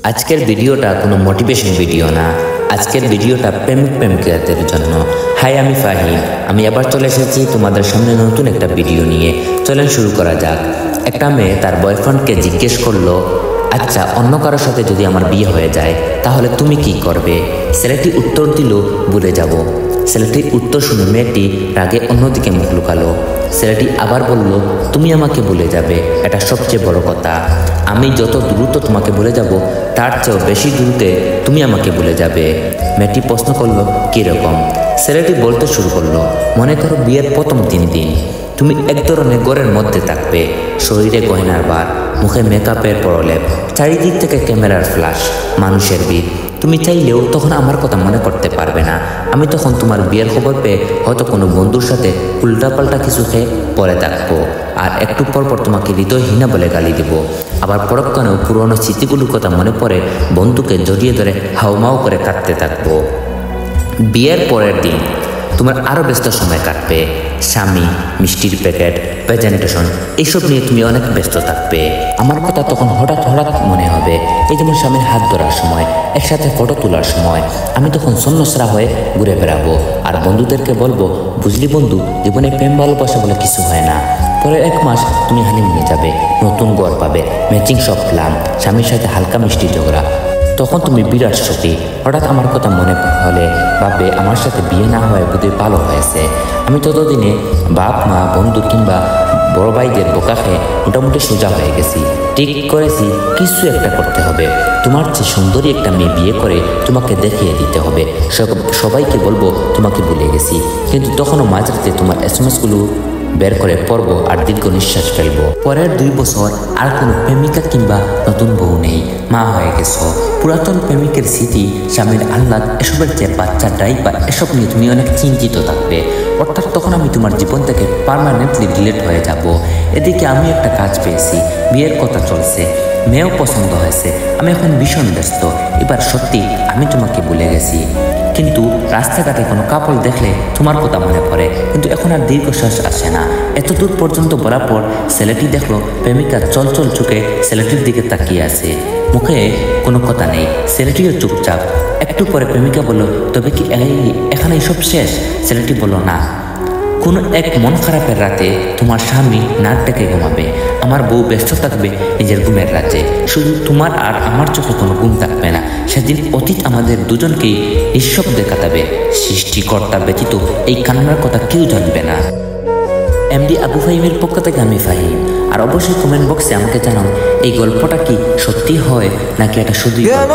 আজকের ভিডিওটা কোনো মোটিভেশন ভিডিও না, আজকের ভিডিওটা প্রেমিকদের জন্য। হাই, আমি ফাহিম। আমি আবার চলে এসেছি তোমাদের সামনে নতুন একটা ভিডিও নিয়ে। চলেন শুরু করা যাক। একটা মেয়ে তার বয়ফ্রেন্ডকে জিজ্ঞেস করলো, আচ্ছা অন্য কারোর সাথে যদি আমার বিয়ে হয়ে যায় তাহলে তুমি কি করবে? ছেলেটি উত্তর দিল, ভুলে যাব। ছেলেটির উত্তর শুনে মেয়েটি রাগে অন্যদিকে মুখ লুকালো। ছেলেটি আবার বলল, তুমি আমাকে ভুলে যাবে, এটা সবচেয়ে বড় কথা। আমি যত দ্রুত তোমাকে ভুলে যাব তার চেয়েও বেশি দ্রুতে তুমি আমাকে ভুলে যাবে। মেয়েটি প্রশ্ন করলো, কীরকম? ছেলেটি বলতে শুরু করলো, মনে করো বিয়ের প্রথম 3 দিন তুমি এক ধরনের ঘরের মধ্যে থাকবে, শরীরে গয়নার বার, মুখে মেকআপের প্রলেপ, চারিদিক থেকে ক্যামেরার ফ্ল্যাশ, মানুষের ভিড়। তুমি চাইলেও তখন আমার কথা মনে করতে পারবে না। আমি তখন তোমার বিয়ের খবর পেয়ে হয়তো কোনো বন্ধুর সাথে উল্টাপাল্টা কিছু খেয়ে পরে থাকবো, আর একটু পর পর তোমাকে হৃদয়হীনা বলে গালি দিব। আবার পরক্ষণেও পুরনো স্মৃতিগুলোর কথা মনে পড়ে বন্ধুকে জড়িয়ে ধরে হাউমাউ করে কাঁদতে থাকবো। বিয়ের পরের দিন তোমার আরও ব্যস্ত সময় কাটবে। স্বামী, মিষ্টির প্যাকেট, প্রেজেন্টেশন, এইসব নিয়ে তুমি অনেক ব্যস্ত থাকবে। আমার কথা তখন হঠাৎ মনে হবে, এই যেমন স্বামীর হাত ধরার সময়, একসাথে ফটো তোলার সময়। আমি তখন সন্ন্যসরা হয়ে ঘুরে বেড়াবো আর বন্ধুদেরকে বলবো, বুঝলি বন্ধু, জীবনে প্রেম ভালোবাসা বলে কিছু হয় না। পরের 1 মাস তুমি হানিমুনে যাবে, নতুন ঘর পাবে, ম্যাচিং সব প্ল্যান, স্বামীর সাথে হালকা মিষ্টি ঝগড়া। তখন তুমি বিরাট সুখী। হঠাৎ আমার কথা মনে হলে ভাববে, আমার সাথে বিয়ে না হয়ে বোধহয় ভালো হয়েছে। আমি ততদিনে বাপ মা, বন্ধু কিংবা বড় ভাইদের বোকা খেয়ে মোটামুটি সোজা হয়ে গেছি। ঠিক করেছি কিছু একটা করতে হবে। তোমার চেয়ে সুন্দরী একটা মেয়ে বিয়ে করে তোমাকে দেখিয়ে দিতে হবে। সবাইকে বলবো তোমাকে ভুলে গেছি। কিন্তু তখনও মাঝরাতে তোমার SMS-গুলো বের করে পড়বো আর দীর্ঘ নিঃশ্বাস ফেলবো। পরের 2 বছর আর কোনো প্রেমিকা কিংবা নতুন বউ নেই, মা হয়ে গেছো। পুরাতন প্রেমিকের স্মৃতি, স্বামীর আহ্লাদ, এসবের চেয়ে বাচ্চার ডাইপার, এসব নিয়ে তুমি অনেক চিন্তিত থাকবে। অর্থাৎ তখন আমি তোমার জীবন থেকে পার্মানেন্টলি ডিলিট হয়ে যাব। এদিকে আমি একটা কাজ পেয়েছি, বিয়ের কথা চলছে, মেয়েও পছন্দ হয়েছে। আমি এখন ভীষণ ব্যস্ত। এবার সত্যি আমি তোমাকে ভুলে গেছি। কিন্তু রাস্তাঘাটে কোনো কাপড় দেখলে তোমার কথা মনে পড়ে, কিন্তু এখন আর দীর্ঘশ্বাস আসে না। এত দূর পর্যন্ত বলার পর ছেলেটি দেখলো প্রেমিকা চলচল চোখে ছেলেটির দিকে তাকিয়ে আছে, মুখে কোনো কথা নেই। ছেলেটিও চুপচাপ। একটু পরে প্রেমিকা বলল, তবে কি এখানে সব শেষ? ছেলেটি বলল, না, কোনো এক মন খারাপের রাতে তোমার স্বামী নাক ডেকে ঘুমাবে, আমার বউ ব্যস্ত থাকবে নিজের ঘুমের রাতে, শুধু তোমার আর আমার চোখে কোনো ঘুম থাকবে না। সেদিন অতীত আমাদের দুজনকেই নিঃশব্দে কাটাবে। সৃষ্টিকর্তা ব্যতীত এই কান্নার কথা কেউ জানবে না। MD আবু ফাহিমের পক্ষ থেকে আমি ফাহিম। আর অবশ্যই কমেন্ট বক্সে আমাকে জানাও, এই গল্পটা কি সত্যি হয় নাকি এটা শুধুই গল্প।